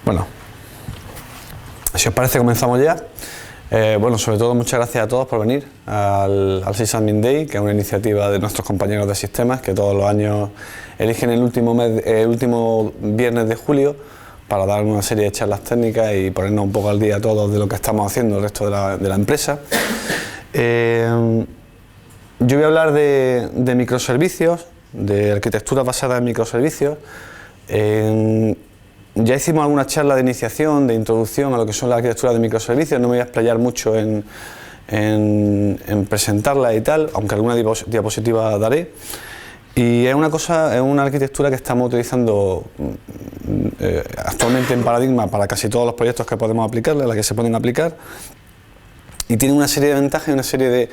Bueno, si os parece comenzamos ya. Bueno, sobre todo muchas gracias a todos por venir al Sysadmin Day, que es una iniciativa de nuestros compañeros de sistemas que todos los años eligen el último viernes de julio para dar una serie de charlas técnicas y ponernos un poco al día a todos de lo que estamos haciendo el resto de la empresa. Yo voy a hablar de microservicios, de arquitectura basada en microservicios. Ya hicimos alguna charla de iniciación, de introducción a lo que son las arquitecturas de microservicios. No me voy a explayar mucho en presentarla y tal, aunque alguna diapositiva daré. Y es una arquitectura que estamos utilizando actualmente en Paradigma para casi todos los proyectos que podemos aplicarle, a la que se pueden aplicar. Y tiene una serie de ventajas y una serie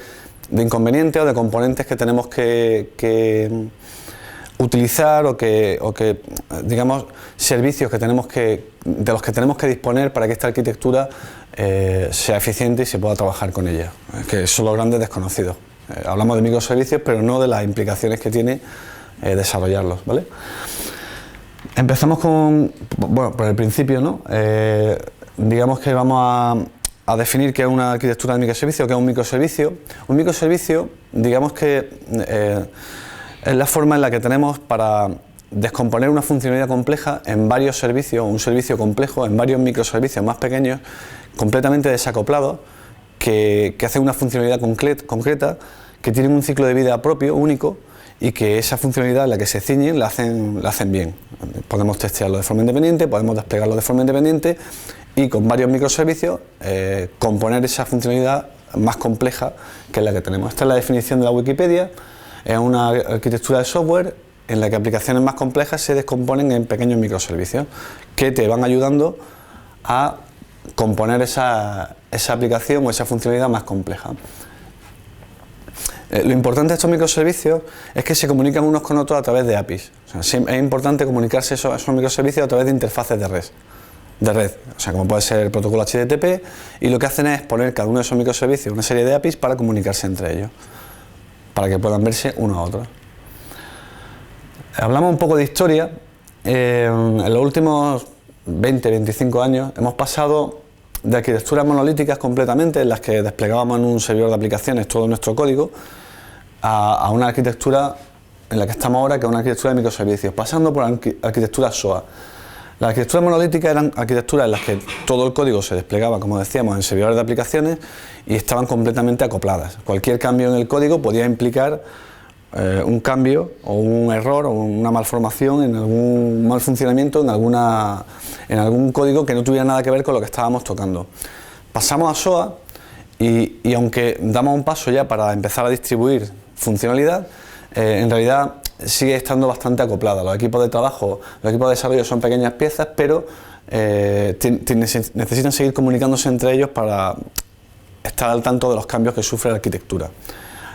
de inconvenientes o de componentes que tenemos que utilizar o que digamos servicios que de los que tenemos que disponer para que esta arquitectura sea eficiente y se pueda trabajar con ella, que son los grandes desconocidos. Hablamos de microservicios, pero no de las implicaciones que tiene desarrollarlos, ¿vale? Empezamos por el principio, ¿no? Digamos que vamos a definir qué es una arquitectura de microservicio, qué es un microservicio. Un microservicio, digamos que es la forma en la que tenemos para descomponer una funcionalidad compleja en varios servicios, un servicio complejo en varios microservicios más pequeños, completamente desacoplados, que hacen una funcionalidad concreta, que tienen un ciclo de vida propio, único, y que esa funcionalidad en la que se ciñen la hacen bien. Podemos testearlo de forma independiente, podemos desplegarlo de forma independiente y con varios microservicios componer esa funcionalidad más compleja que es la que tenemos. Esta es la definición de la Wikipedia. Es una arquitectura de software en la que aplicaciones más complejas se descomponen en pequeños microservicios que te van ayudando a componer esa aplicación o esa funcionalidad más compleja. Lo importante de estos microservicios es que se comunican unos con otros a través de APIs. O sea, es importante comunicarse esos microservicios a través de interfaces de red, o sea, como puede ser el protocolo HTTP, y lo que hacen es poner cada uno de esos microservicios una serie de APIs para comunicarse entre ellos, para que puedan verse uno a otro. Hablamos un poco de historia. En los últimos 20-25 años hemos pasado de arquitecturas monolíticas completamente, en las que desplegábamos en un servidor de aplicaciones todo nuestro código, a una arquitectura en la que estamos ahora, que es una arquitectura de microservicios, pasando por arquitecturas SOA. Las arquitecturas monolíticas eran arquitecturas en las que todo el código se desplegaba, como decíamos, en servidores de aplicaciones y estaban completamente acopladas. Cualquier cambio en el código podía implicar un cambio o un error o una malformación en algún mal funcionamiento en algún código que no tuviera nada que ver con lo que estábamos tocando. Pasamos a SOA y aunque damos un paso ya para empezar a distribuir funcionalidad, en realidad sigue estando bastante acoplada. Los equipos de trabajo, los equipos de desarrollo son pequeñas piezas, pero necesitan seguir comunicándose entre ellos para estar al tanto de los cambios que sufre la arquitectura.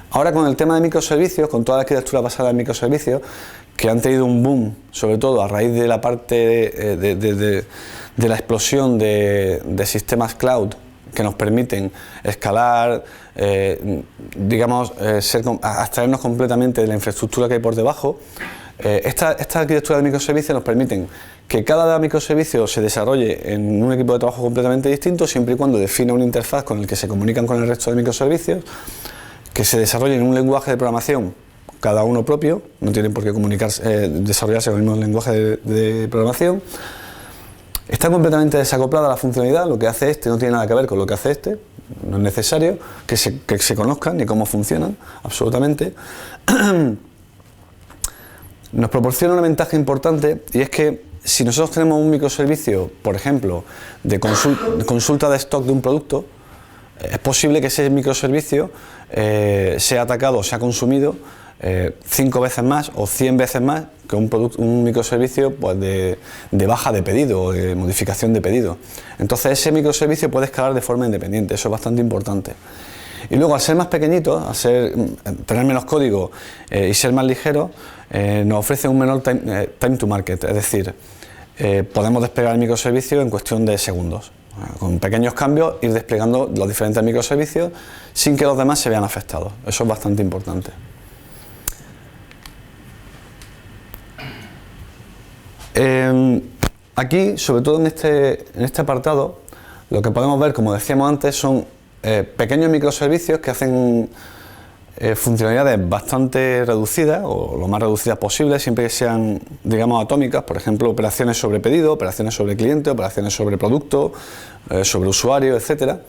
Ahora, con el tema de microservicios, con toda la arquitectura basada en microservicios, que han tenido un boom, sobre todo a raíz de la parte de la explosión de sistemas cloud que nos permiten escalar, abstraernos completamente de la infraestructura que hay por debajo. Esta arquitectura de microservicios nos permiten que cada microservicio se desarrolle en un equipo de trabajo completamente distinto, siempre y cuando defina una interfaz con el que se comunican con el resto de microservicios, que se desarrolle en un lenguaje de programación cada uno propio, no tienen por qué desarrollarse con el mismo lenguaje de programación. Está completamente desacoplada la funcionalidad, lo que hace este no tiene nada que ver con lo que hace este, no es necesario que se conozcan ni cómo funcionan, absolutamente. Nos proporciona una ventaja importante, y es que si nosotros tenemos un microservicio, por ejemplo, de consulta de stock de un producto, es posible que ese microservicio sea atacado o sea consumido 5 veces más o 100 veces más que un microservicio pues, de baja de pedido o de modificación de pedido. Entonces ese microservicio puede escalar de forma independiente, eso es bastante importante. Y luego, al ser más pequeñito, tener menos código y ser más ligero, nos ofrece un menor time to market, es decir, podemos desplegar el microservicio en cuestión de segundos. Con pequeños cambios, ir desplegando los diferentes microservicios sin que los demás se vean afectados. Eso es bastante importante. Aquí, sobre todo en este apartado, lo que podemos ver, como decíamos antes, son pequeños microservicios que hacen funcionalidades bastante reducidas, o lo más reducidas posible, siempre que sean, digamos, atómicas. Por ejemplo, operaciones sobre pedido, operaciones sobre cliente, operaciones sobre producto, sobre usuario, etcétera,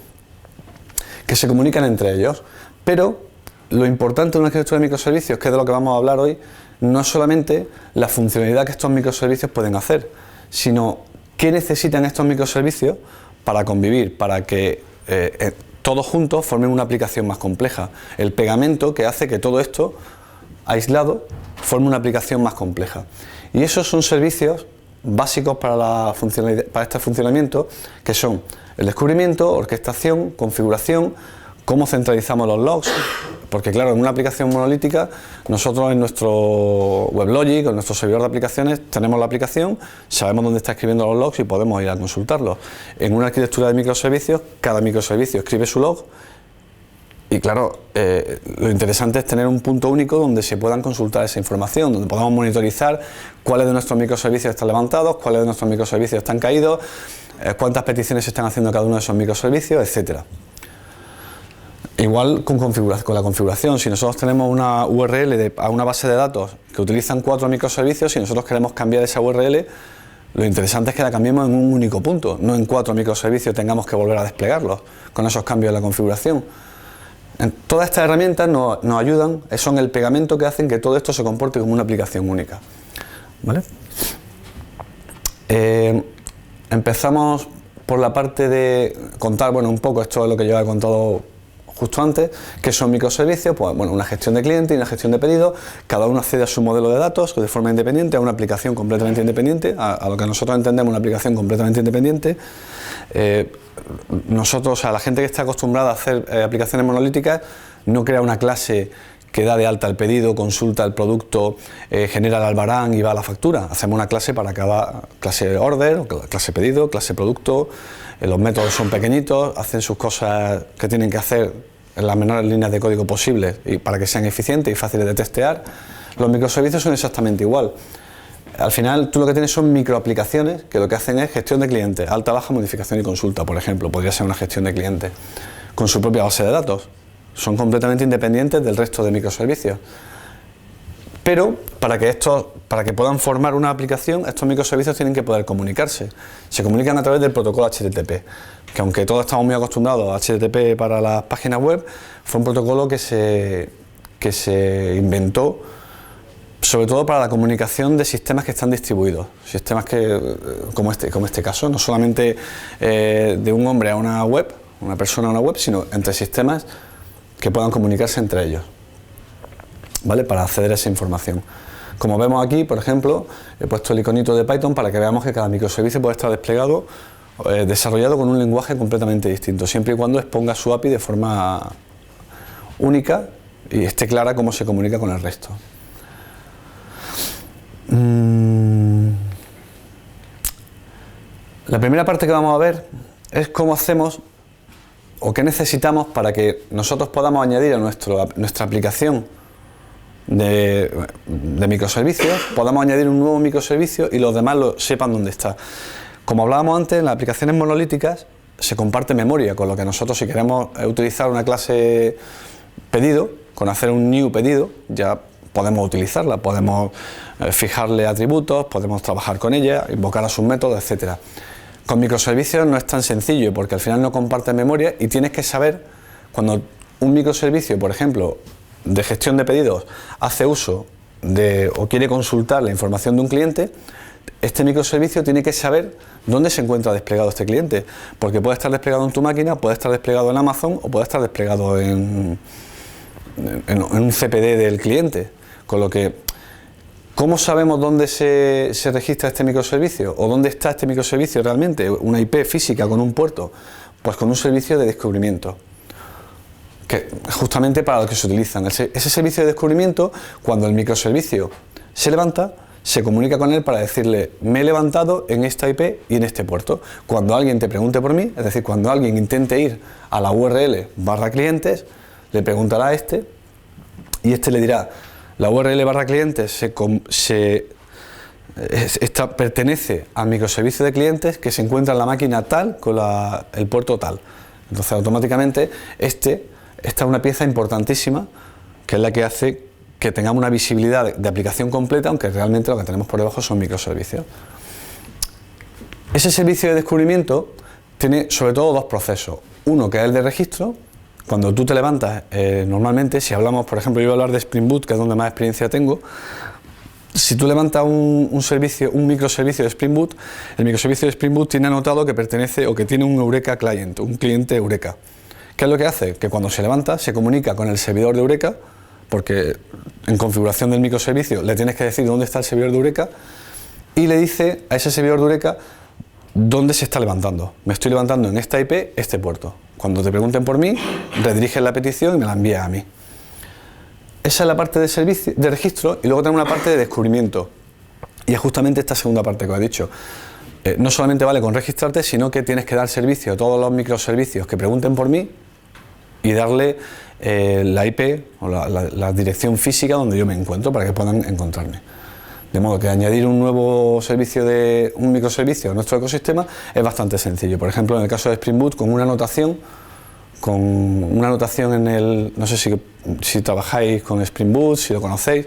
que se comunican entre ellos. Pero lo importante de una arquitectura de microservicios, que es de lo que vamos a hablar hoy, no es solamente la funcionalidad que estos microservicios pueden hacer, sino qué necesitan estos microservicios para convivir, para que todos juntos formen una aplicación más compleja. El pegamento que hace que todo esto, aislado, forme una aplicación más compleja. Y esos son servicios básicos para este funcionamiento, que son el descubrimiento, orquestación, configuración, cómo centralizamos los logs, porque claro, en una aplicación monolítica, nosotros en nuestro WebLogic o en nuestro servidor de aplicaciones tenemos la aplicación, sabemos dónde está escribiendo los logs y podemos ir a consultarlos. En una arquitectura de microservicios, cada microservicio escribe su log y claro, lo interesante es tener un punto único donde se puedan consultar esa información, donde podamos monitorizar cuáles de nuestros microservicios están levantados, cuáles de nuestros microservicios están caídos, cuántas peticiones se están haciendo cada uno de esos microservicios, etcétera. Igual con la configuración, si nosotros tenemos una URL a una base de datos que utilizan 4 microservicios, si nosotros queremos cambiar esa URL, lo interesante es que la cambiemos en un único punto, no en 4 microservicios tengamos que volver a desplegarlos con esos cambios en la configuración. Todas estas herramientas nos ayudan, son el pegamento que hacen que todo esto se comporte como una aplicación única. ¿Vale? Empezamos por la parte de contar, bueno, un poco, esto es lo que yo he contado justo antes, que son microservicios, pues bueno, una gestión de cliente y una gestión de pedidos, cada uno accede a su modelo de datos de forma independiente, a una aplicación completamente independiente, a lo que nosotros entendemos una aplicación completamente independiente. Nosotros, o sea, la gente que está acostumbrada a hacer aplicaciones monolíticas, no crea una clase que da de alta el pedido, consulta el producto, genera el albarán y va a la factura. Hacemos una clase para cada clase order, clase pedido, clase producto. Los métodos son pequeñitos, hacen sus cosas que tienen que hacer en las menores líneas de código posibles y para que sean eficientes y fáciles de testear. Los microservicios son exactamente igual. Al final tú lo que tienes son microaplicaciones que lo que hacen es gestión de clientes, alta, baja, modificación y consulta, por ejemplo. Podría ser una gestión de clientes con su propia base de datos. Son completamente independientes del resto de microservicios. Pero para que puedan formar una aplicación, estos microservicios tienen que poder comunicarse. Se comunican a través del protocolo HTTP, que aunque todos estamos muy acostumbrados a HTTP para las páginas web, fue un protocolo que se inventó sobre todo para la comunicación de sistemas que están distribuidos, sistemas como este caso, no solamente de un hombre a una web, una persona a una web, sino entre sistemas que puedan comunicarse entre ellos, ¿vale? Para acceder a esa información. Como vemos aquí, por ejemplo, he puesto el iconito de Python para que veamos que cada microservicio puede estar desplegado, desarrollado con un lenguaje completamente distinto, siempre y cuando exponga su API de forma única y esté clara cómo se comunica con el resto. La primera parte que vamos a ver es cómo hacemos o qué necesitamos para que nosotros podamos añadir a nuestra aplicación de microservicios, podamos añadir un nuevo microservicio y los demás sepan dónde está. Como hablábamos antes, en las aplicaciones monolíticas se comparte memoria, con lo que nosotros, si queremos utilizar una clase pedido, con hacer un new pedido, ya podemos utilizarla, podemos fijarle atributos, podemos trabajar con ella, invocar a sus métodos, etcétera. Con microservicios no es tan sencillo porque al final no comparten memoria y tienes que saber cuando un microservicio, por ejemplo, de gestión de pedidos hace uso o quiere consultar la información de un cliente, este microservicio tiene que saber dónde se encuentra desplegado este cliente, porque puede estar desplegado en tu máquina, puede estar desplegado en Amazon o puede estar desplegado en un CPD del cliente, con lo que ¿cómo sabemos dónde se registra este microservicio o dónde está este microservicio realmente? Una IP física con un puerto, pues con un servicio de descubrimiento, que justamente para lo que se utilizan. Ese servicio de descubrimiento, cuando el microservicio se levanta, se comunica con él para decirle, me he levantado en esta IP y en este puerto. Cuando alguien te pregunte por mí, es decir, cuando alguien intente ir a la URL /clientes, le preguntará a este y este le dirá, la URL /clientes pertenece al microservicio de clientes que se encuentra en la máquina tal con el puerto tal. Entonces automáticamente esta es una pieza importantísima que es la que hace que tengamos una visibilidad de aplicación completa, aunque realmente lo que tenemos por debajo son microservicios. Ese servicio de descubrimiento tiene sobre todo dos procesos. Uno que es el de registro. Cuando tú te levantas, normalmente, si hablamos, por ejemplo, yo voy a hablar de Spring Boot, que es donde más experiencia tengo. Si tú levantas un microservicio de Spring Boot, el microservicio de Spring Boot tiene anotado que pertenece o que tiene un Eureka Client, un cliente Eureka. ¿Qué es lo que hace? Que cuando se levanta se comunica con el servidor de Eureka, porque en configuración del microservicio le tienes que decir dónde está el servidor de Eureka y le dice a ese servidor de Eureka dónde se está levantando. Me estoy levantando en esta IP, este puerto. Cuando te pregunten por mí, redirigen la petición y me la envían a mí. Esa es la parte de servicio, de registro, y luego tenemos una parte de descubrimiento. Y es justamente esta segunda parte que os he dicho. No solamente vale con registrarte, sino que tienes que dar servicio a todos los microservicios que pregunten por mí y darle la IP o la dirección física donde yo me encuentro para que puedan encontrarme. De modo que añadir un nuevo servicio un microservicio a nuestro ecosistema es bastante sencillo. Por ejemplo, en el caso de Spring Boot, con una anotación en el, no sé si trabajáis con Spring Boot, si lo conocéis,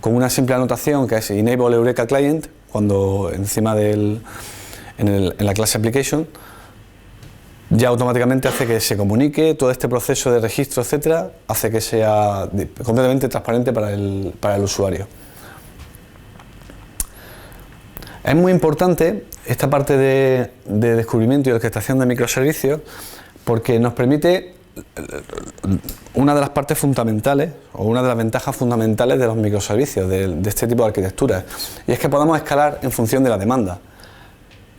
con una simple anotación que es Enable Eureka Client, cuando encima en la clase Application, ya automáticamente hace que se comunique todo este proceso de registro, etcétera, hace que sea completamente transparente para el usuario. Es muy importante esta parte de descubrimiento y orquestación de microservicios porque nos permite una de las partes fundamentales o una de las ventajas fundamentales de los microservicios, de este tipo de arquitecturas, y es que podamos escalar en función de la demanda.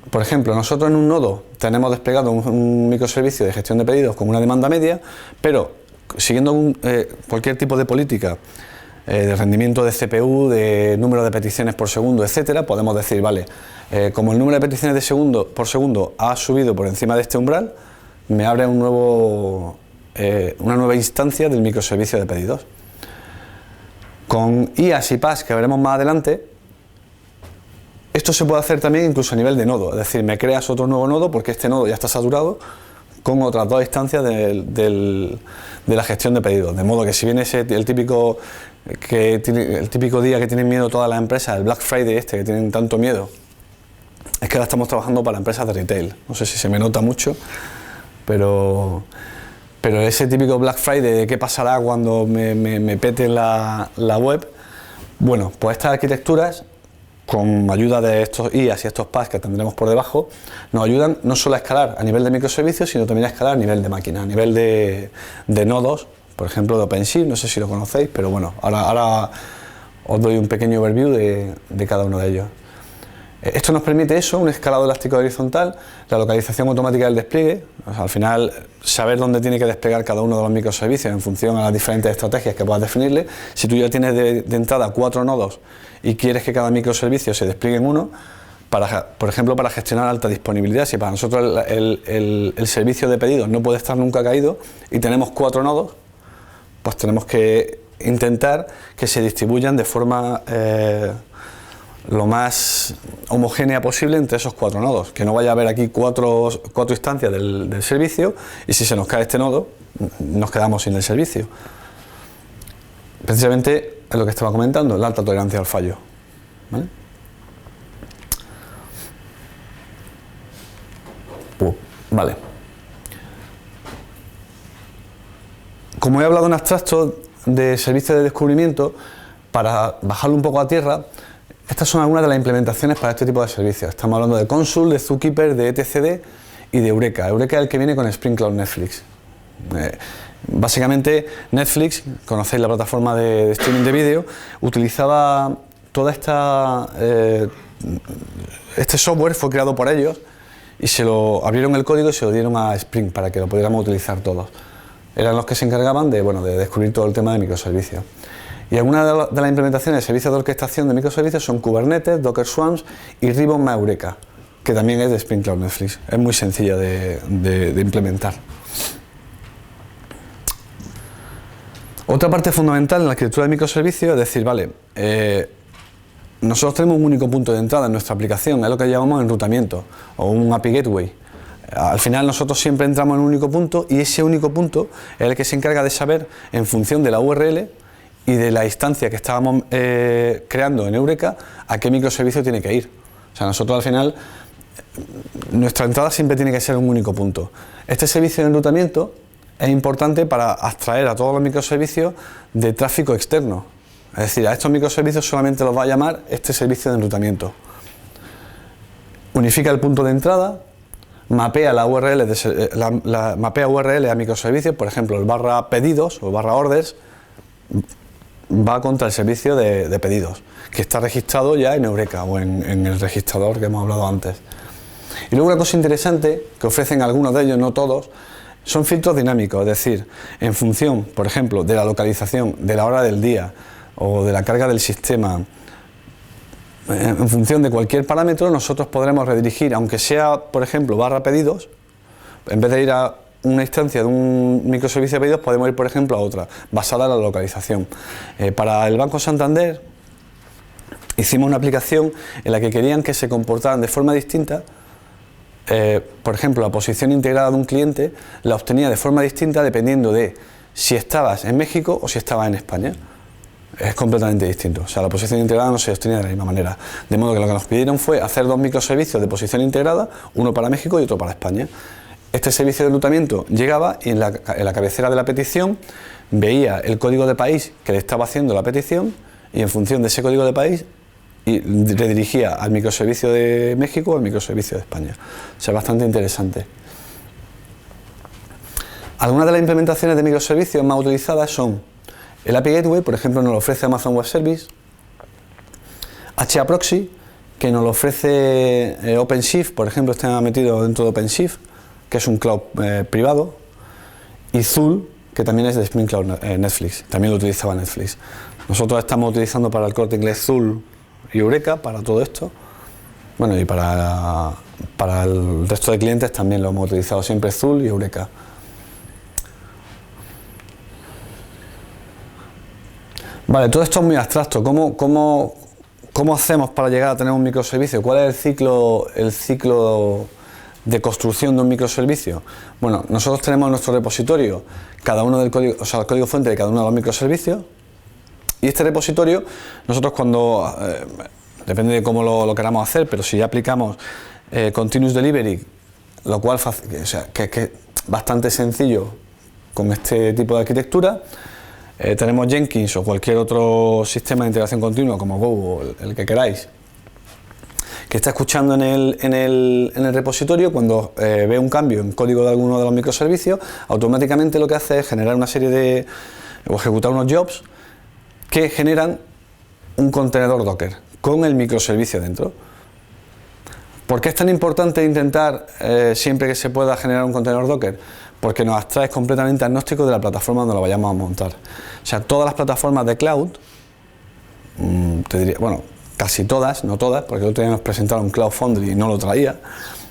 Por ejemplo, nosotros en un nodo tenemos desplegado un microservicio de gestión de pedidos con una demanda media, pero siguiendo cualquier tipo de política de rendimiento de CPU, de número de peticiones por segundo, etcétera, podemos decir, vale, como el número de peticiones por segundo ha subido por encima de este umbral, me abre una nueva instancia del microservicio de pedidos. Con IaaS y PaaS, que veremos más adelante, esto se puede hacer también incluso a nivel de nodo, es decir, me creas otro nuevo nodo porque este nodo ya está saturado con otras dos instancias de la gestión de pedidos, de modo que si viene el típico día que tienen miedo todas las empresas, el Black Friday que tienen tanto miedo, es que ahora estamos trabajando para empresas de retail, no sé si se me nota mucho, pero ese típico Black Friday de qué pasará cuando me pete la web, bueno, pues estas arquitecturas, con ayuda de estos IaaS y estos PaaS que tendremos por debajo, nos ayudan no solo a escalar a nivel de microservicios, sino también a escalar a nivel de máquina, a nivel de nodos, por ejemplo de OpenShift, no sé si lo conocéis, pero bueno, ahora os doy un pequeño overview de cada uno de ellos. Esto nos permite un escalado elástico horizontal, la localización automática del despliegue, o sea, al final saber dónde tiene que desplegar cada uno de los microservicios en función a las diferentes estrategias que puedas definirle. Si tú ya tienes de entrada 4 nodos y quieres que cada microservicio se despliegue en uno, por ejemplo, para gestionar alta disponibilidad, si para nosotros el servicio de pedidos no puede estar nunca caído y tenemos 4 nodos, pues tenemos que intentar que se distribuyan de forma lo más homogénea posible entre esos 4 nodos, que no vaya a haber aquí cuatro instancias del servicio y si se nos cae este nodo nos quedamos sin el servicio. Precisamente es lo que estaba comentando, la alta tolerancia al fallo, ¿vale? Vale. Como he hablado en abstracto de servicios de descubrimiento, para bajarlo un poco a tierra, estas son algunas de las implementaciones para este tipo de servicios. Estamos hablando de Consul, de Zookeeper, de etcd y de Eureka. Eureka es el que viene con Spring Cloud Netflix. Básicamente Netflix, conocéis la plataforma de streaming de vídeo, utilizaba toda este software, fue creado por ellos y se lo abrieron el código y se lo dieron a Spring para que lo pudiéramos utilizar todos. Eran los que se encargaban de descubrir todo el tema de microservicios. Y algunas de las implementaciones de servicios de orquestación de microservicios son Kubernetes, Docker Swarms y Ribbon Eureka, que también es de Spring Cloud Netflix. Es muy sencilla de implementar. Otra parte fundamental en la arquitectura de microservicios es decir, vale, nosotros tenemos un único punto de entrada en nuestra aplicación, es lo que llamamos enrutamiento o un API Gateway. Al final nosotros siempre entramos en un único punto y ese único punto es el que se encarga de saber, en función de la URL y de la instancia que estábamos creando en Eureka, a qué microservicio tiene que ir. O sea, nosotros al final, nuestra entrada siempre tiene que ser un único punto. Este servicio de enrutamiento es importante para abstraer a todos los microservicios de tráfico externo. Es decir, a estos microservicios solamente los va a llamar este servicio de enrutamiento. Unifica el punto de entrada, mapea la URL, mapea URL a microservicios, por ejemplo, el barra pedidos o barra orders va contra el servicio de pedidos, que está registrado ya en Eureka o en el registrador que hemos hablado antes. Y luego una cosa interesante que ofrecen algunos de ellos, no todos, son filtros dinámicos, es decir, en función, por ejemplo, de la localización, de la hora del día o de la carga del sistema, en función de cualquier parámetro, nosotros podremos redirigir, aunque sea, por ejemplo, barra pedidos, en vez de ir a una instancia de un microservicio de pedidos, podemos ir, por ejemplo, a otra, basada en la localización. Para el Banco Santander, hicimos una aplicación en la que querían que se comportaran de forma distinta. Por ejemplo, la posición integrada de un cliente la obtenía de forma distinta dependiendo de si estabas en México o si estabas en España. Es completamente distinto, o sea, la posición integrada no se obtenía de la misma manera. De modo que lo que nos pidieron fue hacer dos microservicios de posición integrada, uno para México y otro para España. Este servicio de enrutamiento llegaba y en la cabecera de la petición veía el código de país que le estaba haciendo la petición y en función de ese código de país y redirigía al microservicio de México o al microservicio de España. O sea, bastante interesante. Algunas de las implementaciones de microservicios más utilizadas son el API Gateway, por ejemplo, nos lo ofrece Amazon Web Service, HAProxy, que nos lo ofrece OpenShift, por ejemplo, está metido dentro de OpenShift, que es un cloud privado, y Zool, que también es de Spring Cloud Netflix, también lo utilizaba Netflix. Nosotros estamos utilizando para el Corte Inglés Zool y Eureka para todo esto, bueno, y para el resto de clientes también lo hemos utilizado siempre Zool y Eureka. Vale, todo esto es muy abstracto. ¿Cómo hacemos para llegar a tener un microservicio? ¿Cuál es el ciclo de construcción de un microservicio? Bueno, nosotros tenemos en nuestro repositorio cada uno del código, o sea, el código fuente de cada uno de los microservicios, y este repositorio, nosotros cuando, depende de cómo lo queramos hacer, pero si ya aplicamos Continuous Delivery, lo cual o sea, que es bastante sencillo con este tipo de arquitectura. Tenemos Jenkins o cualquier otro sistema de integración continua como Go o el que queráis, que está escuchando en el repositorio. Cuando ve un cambio en código de alguno de los microservicios, automáticamente lo que hace es generar una serie de, o ejecutar unos jobs que generan un contenedor Docker con el microservicio dentro. ¿Por qué es tan importante intentar siempre que se pueda generar un contenedor Docker? Porque nos abstrae completamente agnóstico de la plataforma donde lo vayamos a montar. O sea, todas las plataformas de cloud, te diría, bueno, casi todas, no todas, porque el otro día nos presentaron Cloud Foundry y no lo traía,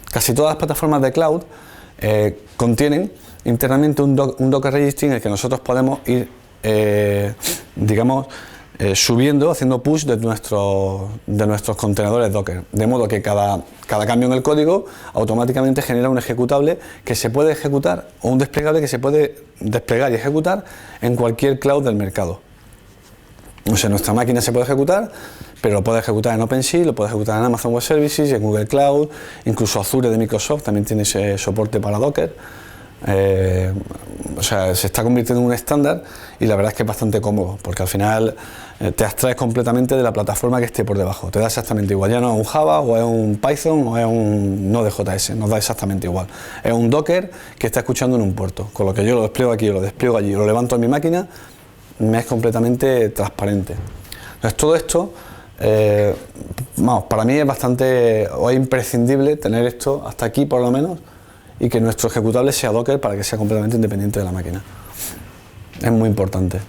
casi todas las plataformas de cloud contienen internamente un Docker Registry en el que nosotros podemos ir, digamos, subiendo, haciendo push de nuestros contenedores Docker, de modo que cada cambio en el código automáticamente genera un ejecutable que se puede ejecutar, o un desplegable que se puede desplegar y ejecutar en cualquier cloud del mercado. O sea, nuestra máquina se puede ejecutar, pero lo puede ejecutar en OpenShift, lo puede ejecutar en Amazon Web Services, en Google Cloud, incluso Azure de Microsoft también tiene ese soporte para Docker. O sea, se está convirtiendo en un estándar y la verdad es que es bastante cómodo, porque al final te abstraes completamente de la plataforma que esté por debajo, te da exactamente igual, ya no es un Java o es un Python o es un Node.js, nos da exactamente igual, es un Docker que está escuchando en un puerto, con lo que yo lo despliego aquí, lo despliego allí, lo levanto en mi máquina, me es completamente transparente. Entonces todo esto, vamos, para mí es bastante, o es imprescindible tener esto hasta aquí por lo menos, y que nuestro ejecutable sea Docker para que sea completamente independiente de la máquina. Es muy importante.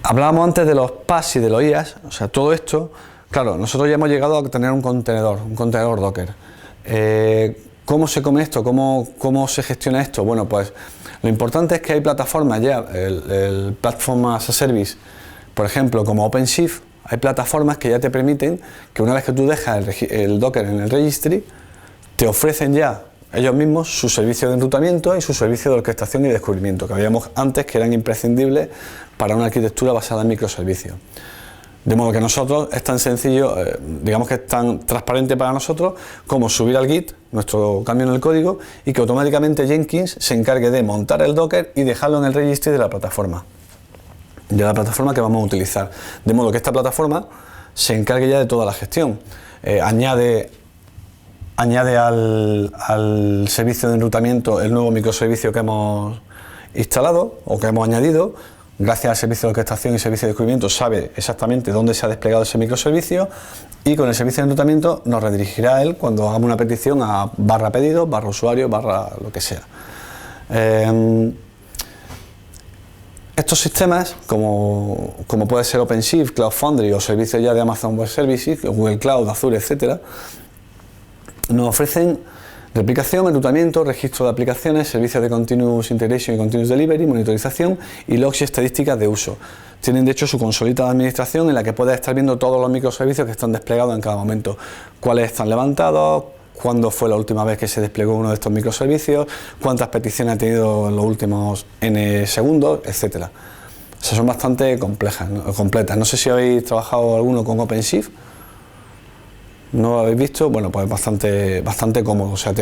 Hablábamos antes de los PaaS y de los IaaS, o sea, todo esto, claro, nosotros ya hemos llegado a tener un contenedor Docker. ¿Cómo se come esto? ¿Cómo se gestiona esto? Bueno, pues lo importante es que hay plataformas ya, el Platform as a Service Por ejemplo, como OpenShift, hay plataformas que ya te permiten que una vez que tú dejas el Docker en el registry, te ofrecen ya ellos mismos su servicio de enrutamiento y su servicio de orquestación y descubrimiento, que habíamos antes que eran imprescindibles para una arquitectura basada en microservicios. De modo que nosotros es tan sencillo, digamos que es tan transparente para nosotros como subir al Git nuestro cambio en el código y que automáticamente Jenkins se encargue de montar el Docker y dejarlo en el registry de la plataforma que vamos a utilizar. De modo que esta plataforma se encargue ya de toda la gestión. Añade al servicio de enrutamiento el nuevo microservicio que hemos instalado o que hemos añadido. Gracias al servicio de orquestación y servicio de descubrimiento sabe exactamente dónde se ha desplegado ese microservicio y con el servicio de enrutamiento nos redirigirá a él cuando hagamos una petición a /pedido, /usuario, / lo que sea. Estos sistemas, como puede ser OpenShift, Cloud Foundry o servicios ya de Amazon Web Services, Google Cloud, Azure, etcétera, nos ofrecen replicación, enrutamiento, registro de aplicaciones, servicios de Continuous Integration y Continuous Delivery, monitorización y logs y estadísticas de uso. Tienen de hecho su consolita de administración en la que puedes estar viendo todos los microservicios que están desplegados en cada momento, cuáles están levantados, cuándo fue la última vez que se desplegó uno de estos microservicios, cuántas peticiones ha tenido en los últimos n segundos, etcétera. O sea, son bastante completas. No sé si habéis trabajado alguno con OpenShift. ¿No lo habéis visto? Bueno, pues bastante cómodo. O sea,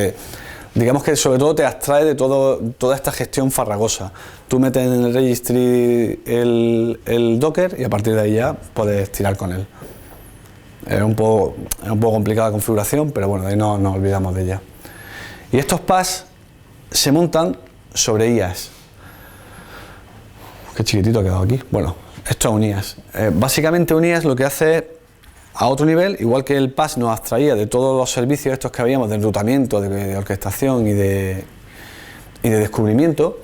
digamos que sobre todo te abstrae de toda esta gestión farragosa. Tú metes en el registry el Docker y a partir de ahí ya puedes tirar con él. Es un poco complicada la configuración, pero bueno, de ahí no nos olvidamos de ella. Y estos PaaS se montan sobre IaaS. Qué chiquitito ha quedado aquí. Bueno, esto es un IaaS. Básicamente un IaaS lo que hace es, a otro nivel, igual que el PaaS nos abstraía de todos los servicios estos que habíamos de enrutamiento, de orquestación y de descubrimiento,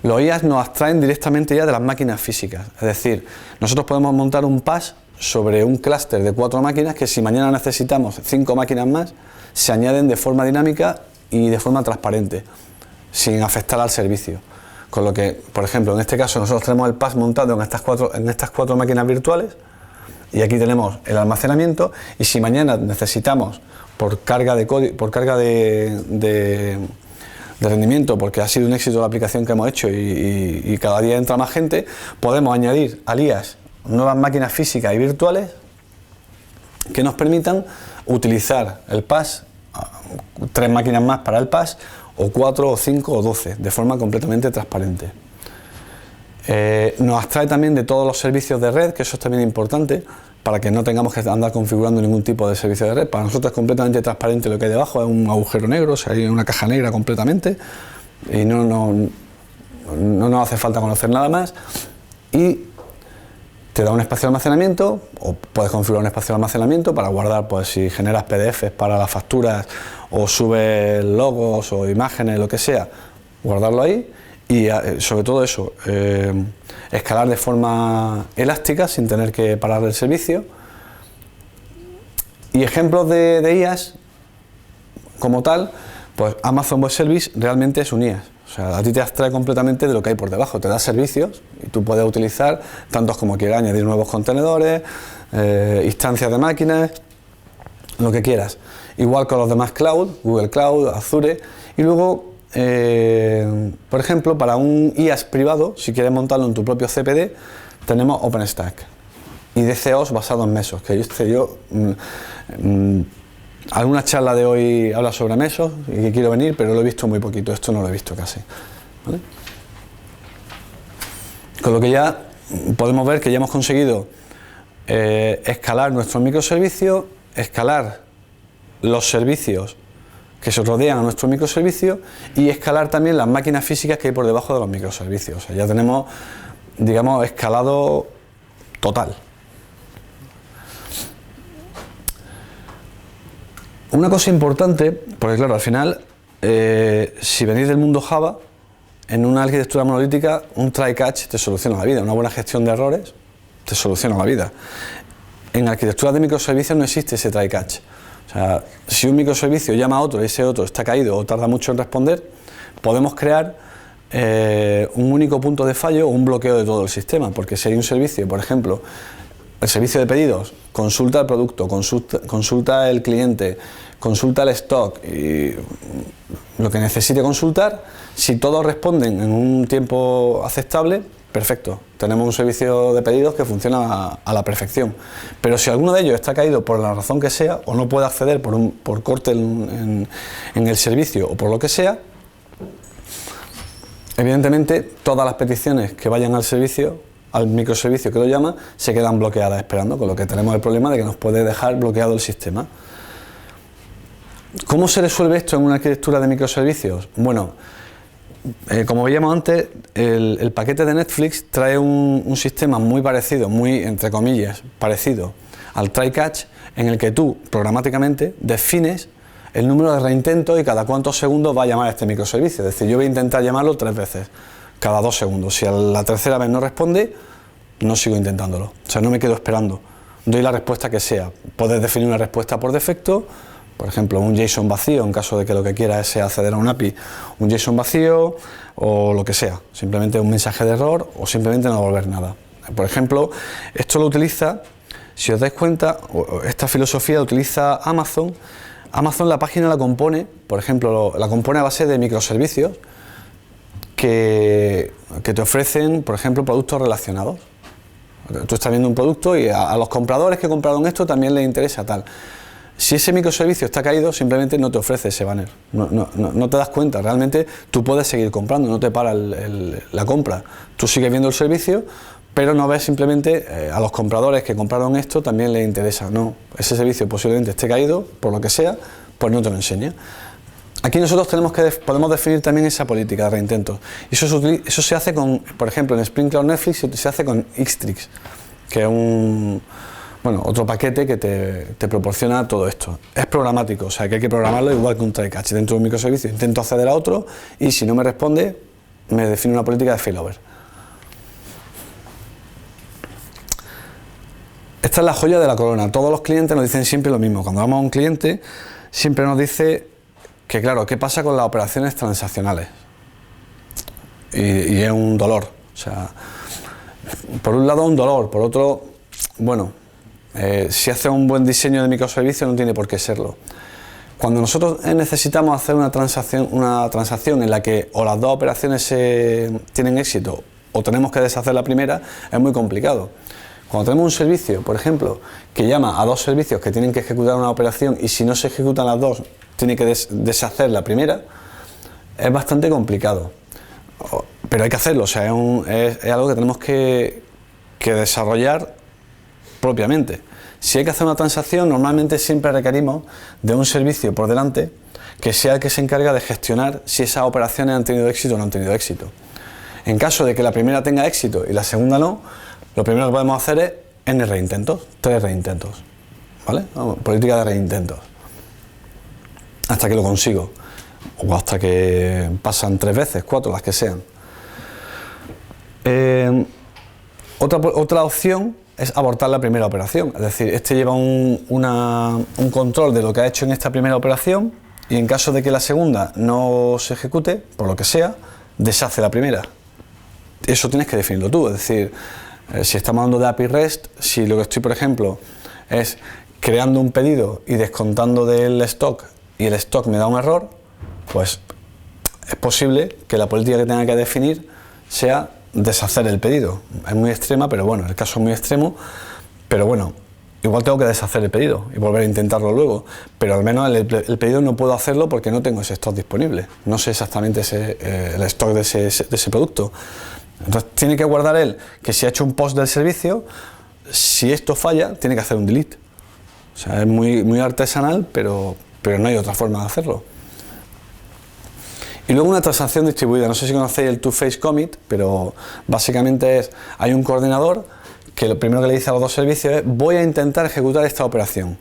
los IaaS nos abstraen directamente ya de las máquinas físicas. Es decir, nosotros podemos montar un PaaS sobre un clúster de 4 máquinas que si mañana necesitamos 5 máquinas más, se añaden de forma dinámica y de forma transparente, sin afectar al servicio. Con lo que, por ejemplo, en este caso nosotros tenemos el PaaS montado en estas cuatro máquinas virtuales y aquí tenemos el almacenamiento y si mañana necesitamos por carga de rendimiento, porque ha sido un éxito la aplicación que hemos hecho y cada día entra más gente, podemos añadir al IaaS nuevas máquinas físicas y virtuales que nos permitan utilizar el PaaS, 3 máquinas más para el PaaS, o 4 o 5 o 12, de forma completamente transparente. Nos abstrae también de todos los servicios de red, que eso es también importante, para que no tengamos que andar configurando ningún tipo de servicio de red. Para nosotros es completamente transparente lo que hay debajo, es un agujero negro, o sea, hay una caja negra completamente, y no nos hace falta conocer nada más. Y te da un espacio de almacenamiento, o puedes configurar un espacio de almacenamiento para guardar, pues si generas PDFs para las facturas, o subes logos o imágenes, lo que sea, guardarlo ahí. Y sobre todo eso, escalar de forma elástica sin tener que parar el servicio. Y ejemplos de IaaS como tal, pues Amazon Web Service realmente es un IaaS. O sea, a ti te abstrae completamente de lo que hay por debajo, te da servicios y tú puedes utilizar tantos como quieras, añadir nuevos contenedores, instancias de máquinas, lo que quieras. Igual con los demás cloud, Google Cloud, Azure, y luego por ejemplo, para un IaaS privado, si quieres montarlo en tu propio CPD, tenemos OpenStack y DCOs basados en Mesos, que alguna charla de hoy habla sobre Mesos y que quiero venir, pero lo he visto muy poquito, esto no lo he visto casi, ¿vale? Con lo que ya podemos ver que ya hemos conseguido escalar nuestros microservicios, escalar los servicios que se rodean a nuestro microservicio y escalar también las máquinas físicas que hay por debajo de los microservicios. O sea, ya tenemos, digamos, escalado total. Una cosa importante, porque claro, al final, si venís del mundo Java, en una arquitectura monolítica, un try-catch te soluciona la vida, una buena gestión de errores te soluciona la vida. En arquitecturas de microservicios no existe ese try-catch. O sea, si un microservicio llama a otro y ese otro está caído o tarda mucho en responder, podemos crear un único punto de fallo o un bloqueo de todo el sistema, porque si hay un servicio, por ejemplo, el servicio de pedidos, consulta el producto, consulta el cliente, consulta el stock y lo que necesite consultar, si todos responden en un tiempo aceptable, perfecto, tenemos un servicio de pedidos que funciona a la perfección. Pero si alguno de ellos está caído por la razón que sea, o no puede acceder por corte en el servicio o por lo que sea, evidentemente todas las peticiones que vayan al servicio, al microservicio que lo llama, se quedan bloqueadas esperando, con lo que tenemos el problema de que nos puede dejar bloqueado el sistema. ¿Cómo se resuelve esto en una arquitectura de microservicios? Bueno, como veíamos antes, el paquete de Netflix trae un sistema muy parecido, muy, entre comillas, parecido al try-catch, en el que tú, programáticamente, defines el número de reintentos y cada cuántos segundos va a llamar a este microservicio. Es decir, yo voy a intentar llamarlo 3 veces, cada 2 segundos. Si a la tercera vez no responde, no sigo intentándolo. O sea, no me quedo esperando. Doy la respuesta que sea. Puedes definir una respuesta por defecto, por ejemplo, un JSON vacío, en caso de que lo que quieras sea acceder a un API, un JSON vacío o lo que sea. Simplemente un mensaje de error o simplemente no devolver nada. Por ejemplo, esto lo utiliza, si os dais cuenta, esta filosofía la utiliza Amazon. Amazon la página la compone, por ejemplo, la compone a base de microservicios que te ofrecen, por ejemplo, productos relacionados. Tú estás viendo un producto y a los compradores que compraron esto también les interesa tal. Si ese microservicio está caído, simplemente no te ofrece ese banner. No te das cuenta, realmente tú puedes seguir comprando, no te para la compra. Tú sigues viendo el servicio, pero no ves simplemente a los compradores que compraron esto también les interesa. No, ese servicio posiblemente esté caído, por lo que sea, pues no te lo enseña. Aquí nosotros podemos definir también esa política de reintentos. Y eso se hace con, por ejemplo, en Spring Cloud Netflix se hace con Xtrix, que es otro paquete que te proporciona todo esto. Es programático, o sea que hay que programarlo igual que un try-catch. Dentro de un microservicio intento acceder a otro y si no me responde, me define una política de failover. Esta es la joya de la corona. Todos los clientes nos dicen siempre lo mismo. Cuando vamos a un cliente, siempre nos dice que, claro, ¿qué pasa con las operaciones transaccionales? Y es un dolor. O sea, por un lado un dolor, por otro, bueno, si hace un buen diseño de microservicio no tiene por qué serlo. Cuando nosotros necesitamos hacer una transacción en la que o las dos operaciones tienen éxito o tenemos que deshacer la primera, es muy complicado. Cuando tenemos un servicio, por ejemplo, que llama a dos servicios que tienen que ejecutar una operación y si no se ejecutan las dos, tiene que deshacer la primera, es bastante complicado. Pero hay que hacerlo, o sea, es algo que tenemos que desarrollar propiamente. Si hay que hacer una transacción, normalmente siempre requerimos de un servicio por delante que sea el que se encarga de gestionar si esas operaciones han tenido éxito o no han tenido éxito. En caso de que la primera tenga éxito y la segunda no, lo primero que podemos hacer es n reintentos, 3 reintentos, ¿vale? Política de reintentos, hasta que lo consigo, o hasta que pasan 3 veces, 4, las que sean. Otra opción es abortar la primera operación, es decir, este lleva un control de lo que ha hecho en esta primera operación y en caso de que la segunda no se ejecute, por lo que sea, deshace la primera. Eso tienes que definirlo tú, es decir, si estamos hablando de API REST, si lo que estoy, por ejemplo, es creando un pedido y descontando del stock y el stock me da un error, pues es posible que la política que tenga que definir sea deshacer el pedido. Es muy extrema, pero bueno, el caso es muy extremo, pero bueno, igual tengo que deshacer el pedido y volver a intentarlo luego, pero al menos el pedido no puedo hacerlo porque no tengo ese stock disponible, no sé exactamente el stock de ese producto. Entonces tiene que guardar él que si ha hecho un post del servicio, si esto falla, tiene que hacer un delete. O sea, es muy artesanal, pero no hay otra forma de hacerlo. Y luego una transacción distribuida. No sé si conocéis el two-phase commit, pero básicamente hay un coordinador que lo primero que le dice a los dos servicios es voy a intentar ejecutar esta operación.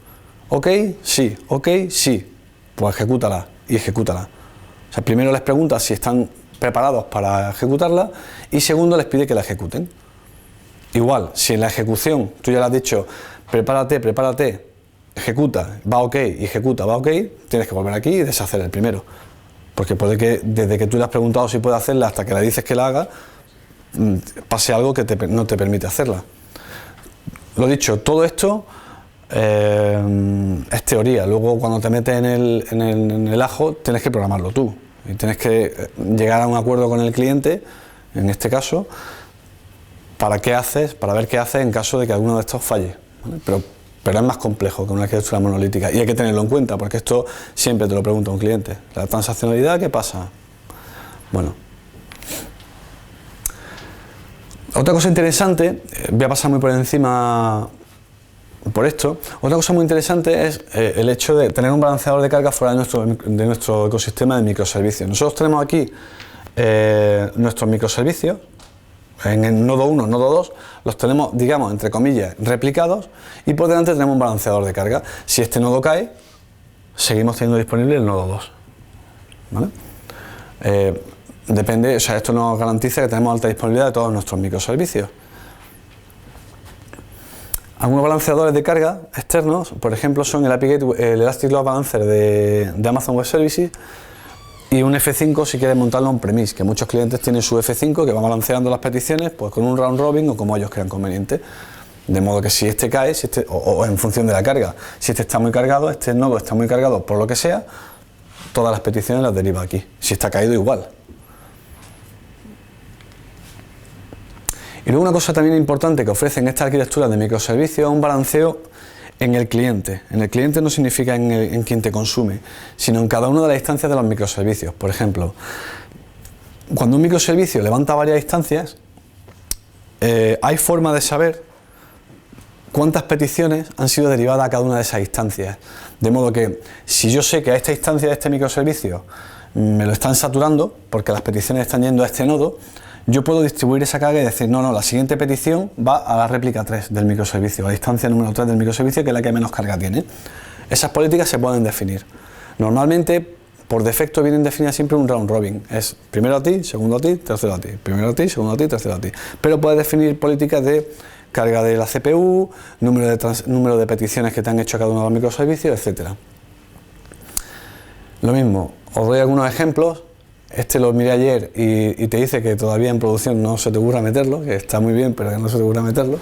¿Ok? Sí. ¿Ok? Sí. Pues ejecútala y ejecútala. O sea, primero les pregunta si están preparados para ejecutarla y segundo les pide que la ejecuten. Igual, si en la ejecución tú ya le has dicho prepárate, ejecuta, va ok y ejecuta, va ok, tienes que volver aquí y deshacer el primero. porque puede que desde que tú le has preguntado si puede hacerla hasta que le dices que la haga, pase algo que no te permite hacerla. Lo dicho, todo esto es teoría. Luego, cuando te metes en el ajo, tienes que programarlo tú y tienes que llegar a un acuerdo con el cliente, en este caso, para ver qué haces en caso de que alguno de estos falle, ¿vale? Pero es más complejo que una arquitectura monolítica y hay que tenerlo en cuenta, porque esto siempre te lo pregunta un cliente. La transaccionalidad, ¿qué pasa? Bueno, otra cosa interesante, voy a pasar muy por encima por esto. Otra cosa muy interesante es el hecho de tener un balanceador de carga fuera de nuestro ecosistema de microservicios. Nosotros tenemos aquí nuestros microservicios. En el nodo 1, nodo 2, los tenemos, digamos, entre comillas, replicados, y por delante tenemos un balanceador de carga. Si este nodo cae, seguimos teniendo disponible el nodo 2. ¿Vale? Depende, o sea, esto nos garantiza que tenemos alta disponibilidad de todos nuestros microservicios. Algunos balanceadores de carga externos, por ejemplo, son el Elastic Load Balancer de Amazon Web Services, y un F5 si quieres montarlo on-premise, que muchos clientes tienen su F5 que va balanceando las peticiones pues con un round robin o como ellos crean conveniente. De modo que si este cae, o en función de la carga, si este está muy cargado, este nodo está muy cargado por lo que sea, todas las peticiones las deriva aquí. Si está caído, igual. Y luego una cosa también importante que ofrecen esta arquitectura de microservicios es un balanceo en el cliente. En el cliente no significa en quien te consume, sino en cada una de las instancias de los microservicios. Por ejemplo, cuando un microservicio levanta varias instancias, hay forma de saber cuántas peticiones han sido derivadas a cada una de esas instancias. De modo que, si yo sé que a esta instancia de este microservicio me lo están saturando, porque las peticiones están yendo a este nodo, yo puedo distribuir esa carga y decir, no, la siguiente petición va a la réplica 3 del microservicio, a la instancia número 3 del microservicio, que es la que menos carga tiene. Esas políticas se pueden definir. Normalmente, por defecto, vienen definidas siempre un round robin. Es primero a ti, segundo a ti, tercero a ti. Primero a ti, segundo a ti, tercero a ti. Pero puedes definir políticas de carga de la CPU, número de peticiones que te han hecho cada uno de los microservicios, etc. Lo mismo, os doy algunos ejemplos. Este lo miré ayer y te dice que todavía en producción no se te ocurra meterlo, que está muy bien, pero que no se te ocurra meterlo.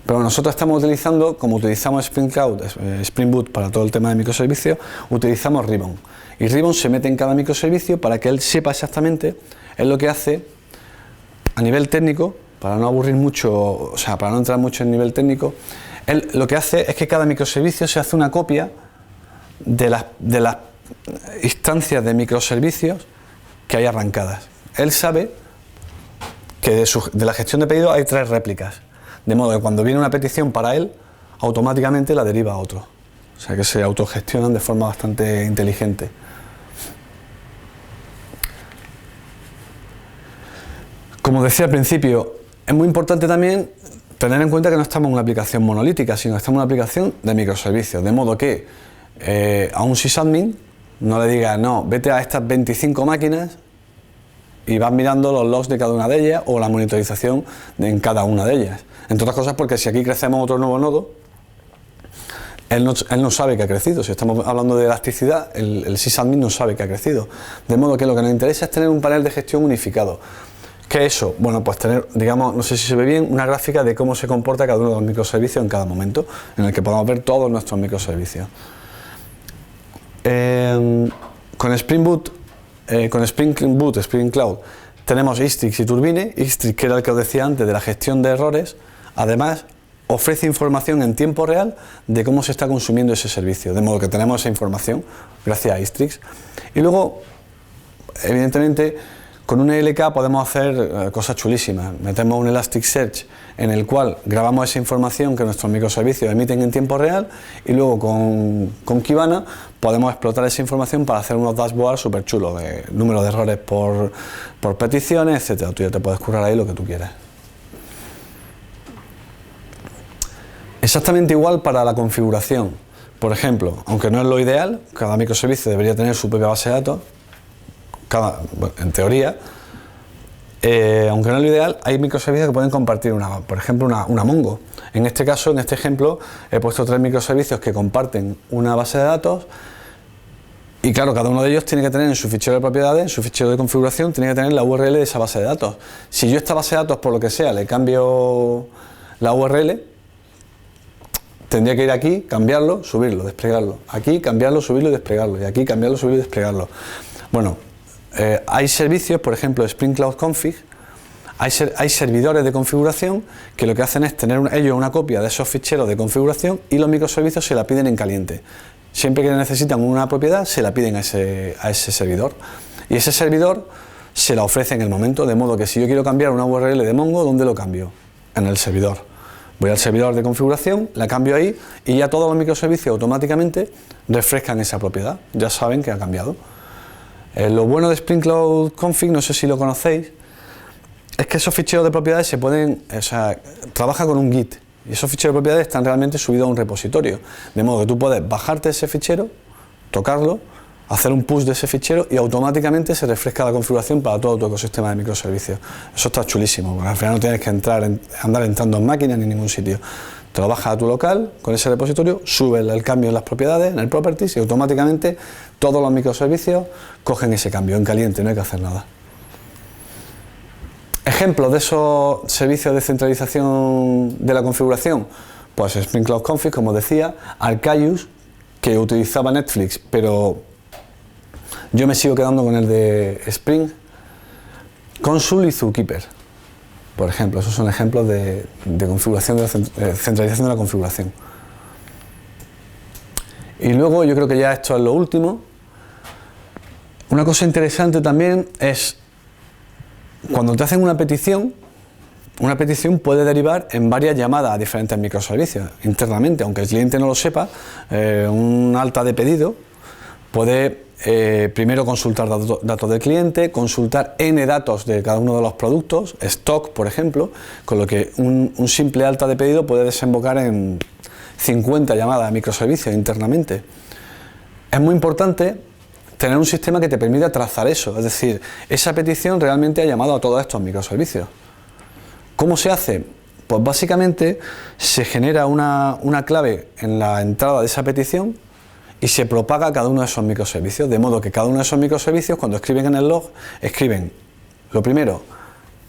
Pero nosotros estamos utilizando, como utilizamos Spring Cloud, Spring Boot para todo el tema de microservicios, utilizamos Ribbon. Y Ribbon se mete en cada microservicio para que él sepa exactamente, es lo que hace a nivel técnico, para no aburrir mucho, o sea, para no entrar mucho en nivel técnico, él lo que hace es que cada microservicio se hace una copia de las instancias de microservicios que hay arrancadas. Él sabe que de la gestión de pedidos hay 3 réplicas, de modo que cuando viene una petición para él, automáticamente la deriva a otro. O sea que se autogestionan de forma bastante inteligente. Como decía al principio, es muy importante también tener en cuenta que no estamos en una aplicación monolítica, sino que estamos en una aplicación de microservicios, de modo que a un sysadmin no le diga, no, vete a estas 25 máquinas y vas mirando los logs de cada una de ellas o la monitorización en cada una de ellas. Entre otras cosas porque si aquí crecemos otro nuevo nodo, él no sabe que ha crecido. Si estamos hablando de elasticidad, el sysadmin no sabe que ha crecido. De modo que lo que nos interesa es tener un panel de gestión unificado. ¿Qué es eso? Bueno, pues tener, digamos, no sé si se ve bien, una gráfica de cómo se comporta cada uno de los microservicios en cada momento, en el que podamos ver todos nuestros microservicios. Con Spring Boot, Spring Cloud, tenemos Istrix y Turbine. Istrix, que era el que os decía antes de la gestión de errores, además ofrece información en tiempo real de cómo se está consumiendo ese servicio, de modo que tenemos esa información gracias a Istrix. Y luego, evidentemente, con un ELK podemos hacer cosas chulísimas. Metemos un Elasticsearch en el cual grabamos esa información que nuestros microservicios emiten en tiempo real y luego con Kibana podemos explotar esa información para hacer unos dashboards súper chulos de número de errores por peticiones, etc. Tú ya te puedes currar ahí lo que tú quieras. Exactamente igual para la configuración. Por ejemplo, aunque no es lo ideal, cada microservicio debería tener su propia base de datos, en teoría, aunque no es lo ideal, hay microservicios que pueden compartir por ejemplo, una Mongo. En este caso, en este ejemplo, he puesto 3 microservicios que comparten una base de datos Y claro, cada uno de ellos tiene que tener en su fichero de propiedades, en su fichero de configuración, tiene que tener la URL de esa base de datos. Si yo esta base de datos, por lo que sea, le cambio la URL, tendría que ir aquí, cambiarlo, subirlo, desplegarlo. Aquí, cambiarlo, subirlo y desplegarlo. Y aquí, cambiarlo, subirlo y desplegarlo. Bueno, hay servicios, por ejemplo, Spring Cloud Config, hay servidores de configuración que lo que hacen es tener ellos una copia de esos ficheros de configuración y los microservicios se la piden en caliente. Siempre que necesitan una propiedad, se la piden a ese servidor. Y ese servidor se la ofrece en el momento, de modo que si yo quiero cambiar una URL de Mongo, ¿dónde lo cambio? En el servidor. Voy al servidor de configuración, la cambio ahí y ya todos los microservicios automáticamente refrescan esa propiedad. Ya saben que ha cambiado. Lo bueno de Spring Cloud Config, no sé si lo conocéis, es que esos ficheros de propiedades se pueden, trabaja con un Git. Y esos ficheros de propiedades están realmente subidos a un repositorio, de modo que tú puedes bajarte ese fichero, tocarlo, hacer un push de ese fichero y automáticamente se refresca la configuración para todo tu ecosistema de microservicios. Eso está chulísimo, porque al final no tienes que andar entrando en máquinas ni en ningún sitio. Te lo bajas a tu local con ese repositorio, subes el cambio en las propiedades, en el properties, y automáticamente todos los microservicios cogen ese cambio en caliente, no hay que hacer nada. Ejemplos de esos servicios de centralización de la configuración, pues Spring Cloud Config, como decía, Arcaius, que utilizaba Netflix, pero yo me sigo quedando con el de Spring, Consul y Zookeeper, por ejemplo. Esos son ejemplos de configuración, de centralización de la configuración. Y luego, yo creo que ya esto es lo último. Una cosa interesante también es cuando te hacen una petición puede derivar en varias llamadas a diferentes microservicios internamente, aunque el cliente no lo sepa. Un alta de pedido puede primero consultar datos del cliente, consultar N datos de cada uno de los productos, stock por ejemplo, con lo que un simple alta de pedido puede desembocar en 50 llamadas a microservicios internamente. Es muy importante tener un sistema que te permita trazar eso, es decir, esa petición realmente ha llamado a todos estos microservicios. ¿Cómo se hace? Pues básicamente se genera una clave en la entrada de esa petición y se propaga a cada uno de esos microservicios, de modo que cada uno de esos microservicios, cuando escriben en el log, escriben lo primero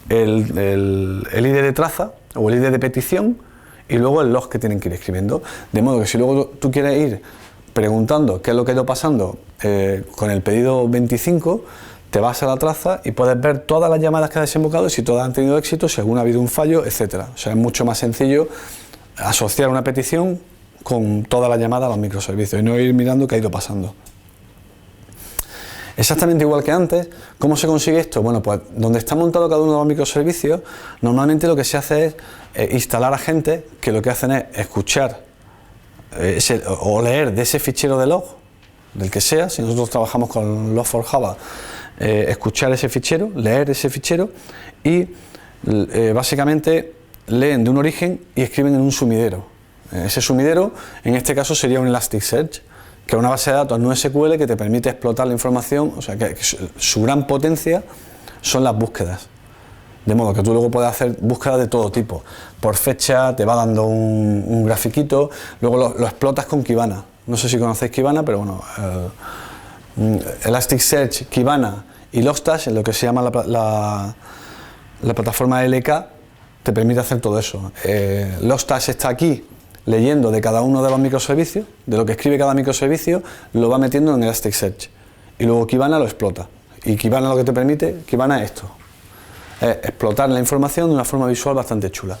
el ID de traza o el ID de petición y luego el log que tienen que ir escribiendo, de modo que si luego tú quieres ir preguntando qué es lo que ha ido pasando con el pedido 25, te vas a la traza y puedes ver todas las llamadas que ha desembocado y si todas han tenido éxito, si alguna ha habido un fallo, etcétera. O sea, es mucho más sencillo asociar una petición con todas las llamadas a los microservicios y no ir mirando qué ha ido pasando. Exactamente igual que antes. ¿Cómo se consigue esto? Bueno, pues donde está montado cada uno de los microservicios, normalmente lo que se hace es instalar agentes que lo que hacen es escuchar o leer de ese fichero de log, del que sea. Si nosotros trabajamos con Log4Java, escuchar ese fichero, leer ese fichero y básicamente leen de un origen y escriben en un sumidero. Ese sumidero, en este caso, sería un Elasticsearch, que es una base de datos no SQL que te permite explotar la información, o sea, que su gran potencia son las búsquedas. De modo que tú luego puedes hacer búsquedas de todo tipo. Por fecha, te va dando un grafiquito, luego lo explotas con Kibana. No sé si conocéis Kibana, pero bueno, Elasticsearch, Kibana y Logstash, en lo que se llama la plataforma LK, te permite hacer todo eso. Logstash está aquí leyendo de cada uno de los microservicios, de lo que escribe cada microservicio, lo va metiendo en Elasticsearch. Y luego Kibana lo explota. Y Kibana lo que te permite, Kibana es esto. Explotar la información de una forma visual bastante chula.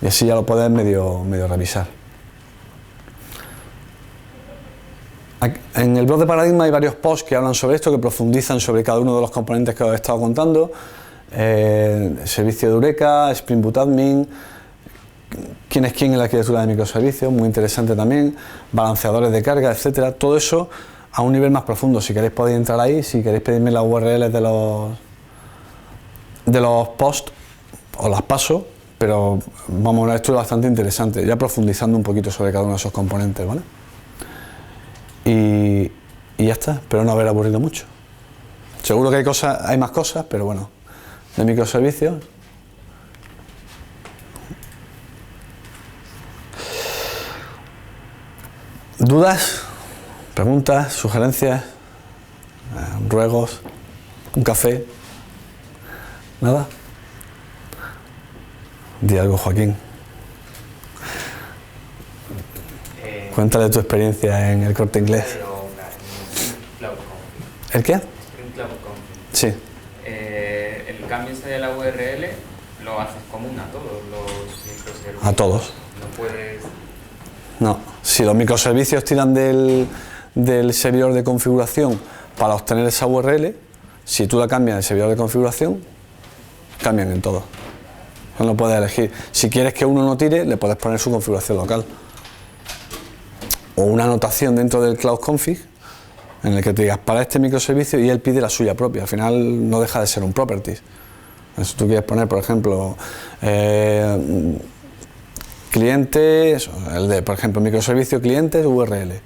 Y así ya lo puedes medio revisar. En el blog de Paradigma hay varios posts que hablan sobre esto, que profundizan sobre cada uno de los componentes que os he estado contando. Servicio de Eureka, Spring Boot Admin, quién es quién en la arquitectura de microservicios, muy interesante también, balanceadores de carga, etcétera. Todo eso a un nivel más profundo. Si queréis podéis entrar ahí, si queréis pedirme las URLs de los posts, os las paso, pero vamos, esto es bastante interesante, ya profundizando un poquito sobre cada uno de esos componentes, ¿vale? Y ya está, espero no haber aburrido mucho. Seguro que hay más cosas, pero bueno, de microservicios. ¿Dudas? ¿Preguntas, sugerencias, ruegos, un café? ¿Nada? Di algo, Joaquín. Cuéntale tu experiencia en el Corte Inglés. ¿El qué? Spring Cloud Config. Sí. El cambio ese de la URL lo haces común a todos los microservicios. A todos. No puedes... No. Si los microservicios tiran del servidor de configuración para obtener esa URL, si tú la cambias del servidor de configuración, cambian en todo. No puedes elegir. Si quieres que uno no tire, le puedes poner su configuración local. O una anotación dentro del Cloud Config en el que te digas para este microservicio y él pide la suya propia. Al final no deja de ser un properties. Si tú quieres poner, por ejemplo, clientes, el de, por ejemplo, microservicio clientes URL,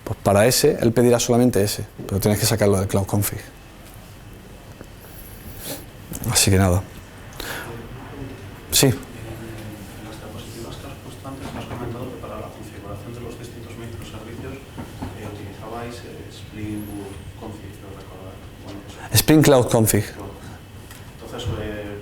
pues para ese él pedirá solamente ese, pero tienes que sacarlo del Cloud Config. Así que nada. Sí. En las diapositivas que has puesto antes me has comentado que para la configuración de los distintos microservicios utilizabais Spring Boot Config, creo recordar. Bueno, Spring Cloud Config. Entonces,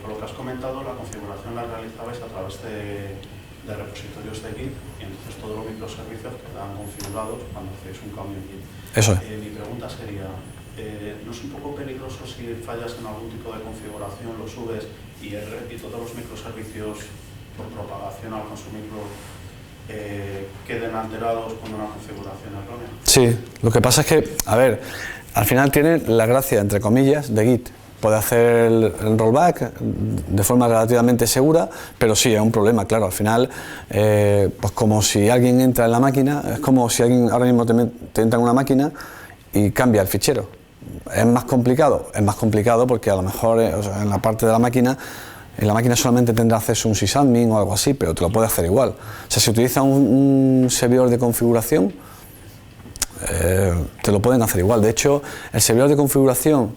por lo que has comentado, la configuración la realizabais a través de repositorios de Git y entonces todos los microservicios quedan configurados cuando hacéis un cambio en Git. Eso es. Mi pregunta sería, ¿no es un poco peligroso si fallas en algún tipo de configuración, lo subes y todos los microservicios por propagación al consumirlo queden alterados con una configuración errónea? Sí, lo que pasa es que, a ver, al final tiene la gracia, entre comillas, de Git. Puede hacer el rollback de forma relativamente segura, pero sí, es un problema, claro. Al final, pues como si alguien entra en la máquina, es como si alguien ahora mismo te entra en una máquina y cambia el fichero. ¿Es más complicado? Es más complicado porque a lo mejor en la parte de la máquina, en la máquina solamente tendrá acceso un sysadmin o algo así, pero te lo puede hacer igual. O sea, si utiliza un servidor de configuración, te lo pueden hacer igual. De hecho, el servidor de configuración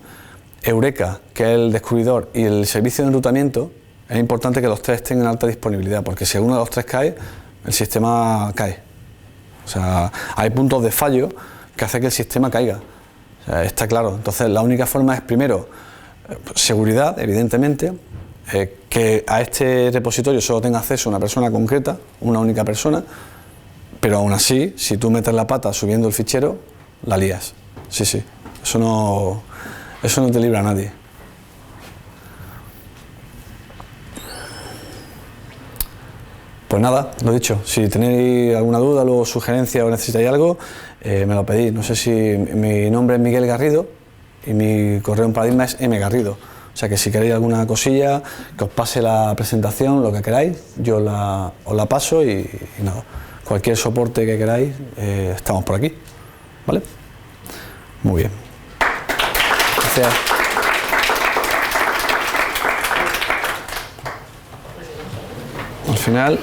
Eureka, que es el descubridor, y el servicio de enrutamiento, es importante que los tres estén en alta disponibilidad, porque si alguno de los tres cae, el sistema cae. O sea, hay puntos de fallo que hacen que el sistema caiga. O sea, está claro. Entonces, la única forma es, primero, seguridad, evidentemente, que a este repositorio solo tenga acceso una persona concreta, una única persona, pero aún así, si tú metes la pata subiendo el fichero, la lías. Sí, sí. Eso no te libra a nadie. Pues nada, lo dicho, si tenéis alguna duda, luego sugerencia o necesitáis algo, me lo pedís. No sé si mi nombre es Miguel Garrido y mi correo en Paradigma es mgarrido. O sea que si queréis alguna cosilla, que os pase la presentación, lo que queráis, yo os la paso y nada. Cualquier soporte que queráis, estamos por aquí. ¿Vale? Muy bien. Gracias. Al final...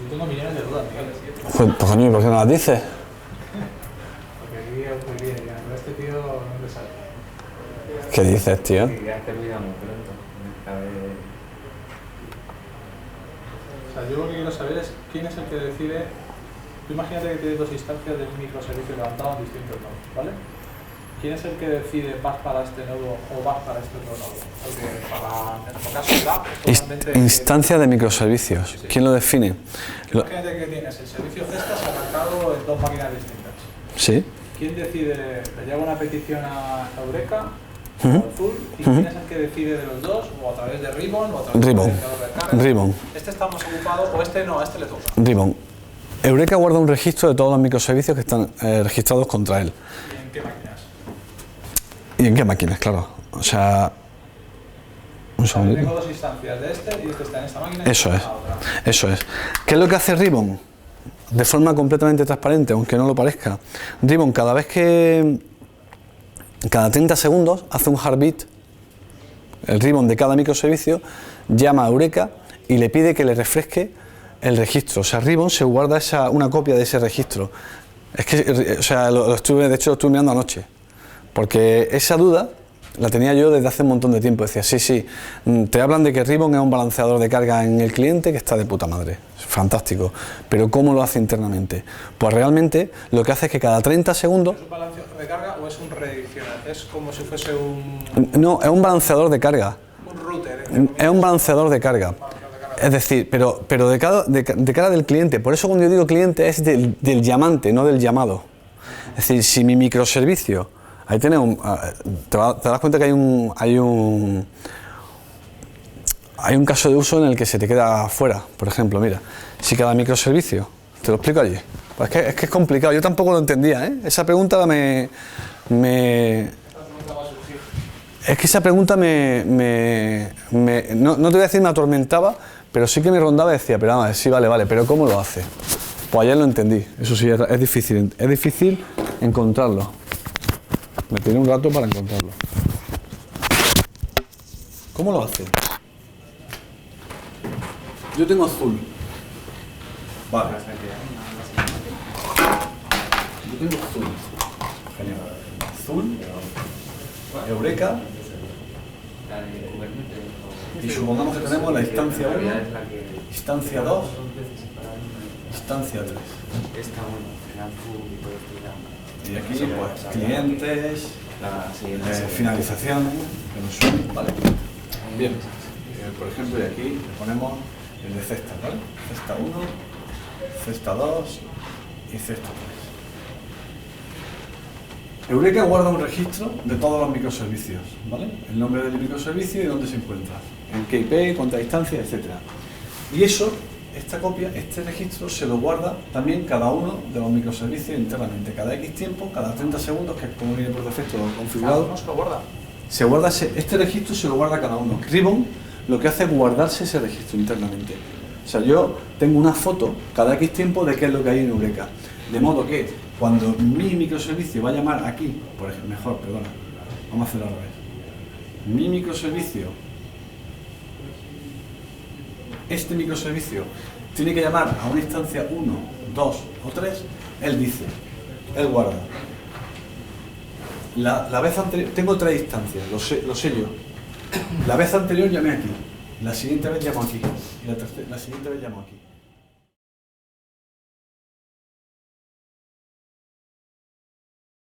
Yo tengo millones de dudas, Miguel. Pues coño, ¿por qué no las dices? Porque aquí muy bien, ya. Pero este tío no le sale. ¿Qué dices, tío? Que ya terminamos pronto. O sea, yo lo que quiero saber es quién es el que decide. Tú imagínate que tienes dos instancias de un microservicio levantado en distintos nodos, ¿vale? ¿Quién es el que decide vas para este nodo o vas para este otro nodo? Porque para, en nuestro caso, da Instancia de microservicios. ¿Quién lo define? Imagínate que tienes el servicio Cestas arrancado en dos máquinas distintas. Sí. ¿Quién decide? ¿Le llega una petición a Eureka o al full? ¿Y quién es el que decide de los dos? ¿O a través de Ribbon? ¿O a través Ribbon. de carga? Ribbon. Este está más ocupado o este no, a este le toca. Ribbon. Eureka guarda un registro de todos los microservicios que están registrados contra él. ¿Y en qué máquinas? ¿Y en qué máquinas? Claro. O sea... Un segundito. Tengo dos instancias de este y este está en esta máquina y Eso este es. está en la otra. Eso es. ¿Qué es lo que hace Ribbon? De forma completamente transparente, aunque no lo parezca. Ribbon, cada 30 segundos hace un heartbeat el ribbon de cada microservicio, llama a Eureka y le pide que le refresque el registro. O sea, Ribbon se guarda una copia de ese registro. Es que, o sea, de hecho lo estuve mirando anoche, porque esa duda la tenía yo desde hace un montón de tiempo. Decía, sí, te hablan de que Ribbon es un balanceador de carga en el cliente que está de puta madre, fantástico, pero ¿cómo lo hace internamente? Pues realmente lo que hace es que cada 30 segundos... ¿Es un balanceador de carga o es un redireccional? Es como si fuese un... No, es un balanceador de carga. Un router. Es un balanceador de carga. Es decir, pero de cara del cliente. Por eso cuando yo digo cliente es del llamante, no del llamado. Es decir, si mi microservicio, ahí tienes te das cuenta que hay un caso de uso en el que se te queda fuera. Por ejemplo, mira, si cada microservicio, te lo explico allí. Pues es que es complicado, yo tampoco lo entendía, ¿eh? Esa pregunta es que esa pregunta no te voy a decir me atormentaba, pero sí que me rondaba y decía, pero vamos, sí, vale, pero ¿cómo lo hace? Pues ayer lo entendí, eso sí, es difícil encontrarlo. Me tiene un rato para encontrarlo. ¿Cómo lo hace? Yo tengo azul. Vale. Yo tengo azul. Genial. Azul. Eureka. Y supongamos que tenemos la instancia 1, instancia 2, instancia 3. Y aquí, pues, clientes, finalización, que nos suene, ¿vale? Bien. Por ejemplo, y aquí le ponemos el de cesta, ¿vale? Cesta 1, cesta 2 y cesta 3. Eureka guarda un registro de todos los microservicios, ¿vale? El nombre del microservicio y dónde se encuentra, en qué IP, cuánta distancia, etc. Y eso, esta copia, este registro se lo guarda también cada uno de los microservicios internamente. Cada X tiempo, cada 30 segundos, que es como viene por defecto configurado. ¿No se lo guarda? Se guarda este registro, se lo guarda cada uno. Ribbon lo que hace es guardarse ese registro internamente. O sea, yo tengo una foto cada X tiempo de qué es lo que hay en Eureka. De modo que cuando mi microservicio va a llamar aquí, por ejemplo, vamos a hacerlo al revés. Mi microservicio, este microservicio, tiene que llamar a una instancia 1, 2 o 3, él guarda. La vez anterior, tengo 3 instancias, lo sé yo. La vez anterior llamé aquí, la siguiente vez llamo aquí, y la siguiente vez llamo aquí.